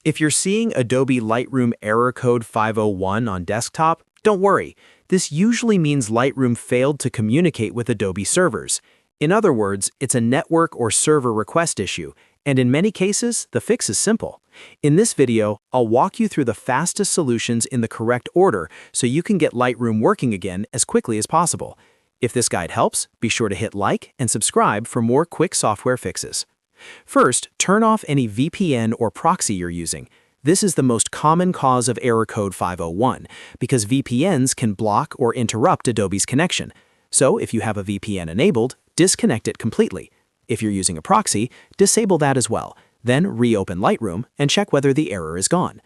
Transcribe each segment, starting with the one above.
If you're seeing Adobe Lightroom error code 501 on desktop, don't worry. This usually means Lightroom failed to communicate with Adobe servers. In other words, it's a network or server request issue, and in many cases, the fix is simple. In this video, I'll walk you through the fastest solutions in the correct order so you can get Lightroom working again as quickly as possible. If this guide helps, be sure to hit like and subscribe for more quick software fixes. First, turn off any VPN or proxy you're using. This is the most common cause of error code 501 because VPNs can block or interrupt Adobe's connection. So if you have a VPN enabled, disconnect it completely. If you're using a proxy, disable that as well. Then reopen Lightroom and check whether the error is gone.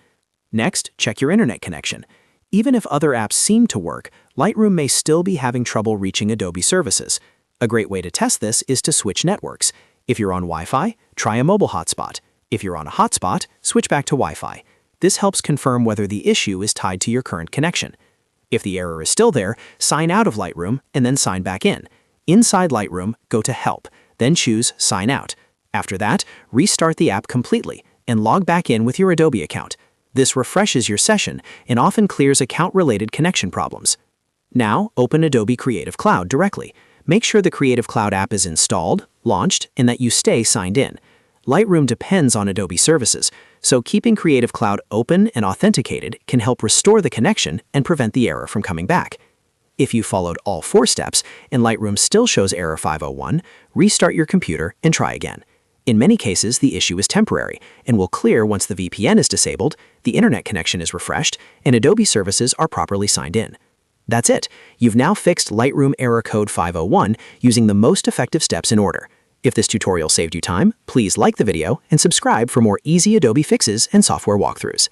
Next, check your internet connection. Even if other apps seem to work, Lightroom may still be having trouble reaching Adobe services. A great way to test this is to switch networks. If you're on Wi-Fi, try a mobile hotspot. If you're on a hotspot, switch back to Wi-Fi. This helps confirm whether the issue is tied to your current connection. If the error is still there, sign out of Lightroom and then sign back in. Inside Lightroom, go to Help, then choose Sign Out. After that, restart the app completely and log back in with your Adobe account. This refreshes your session and often clears account-related connection problems. Now, open Adobe Creative Cloud directly. Make sure the Creative Cloud app is installed, launched, and that you stay signed in. Lightroom depends on Adobe services, so keeping Creative Cloud open and authenticated can help restore the connection and prevent the error from coming back. If you followed all 4 steps and Lightroom still shows error 501, restart your computer and try again. In many cases, the issue is temporary and will clear once the VPN is disabled, the internet connection is refreshed, and Adobe services are properly signed in. That's it. You've now fixed Lightroom error code 501 using the most effective steps in order. If this tutorial saved you time, please like the video and subscribe for more easy Adobe fixes and software walkthroughs.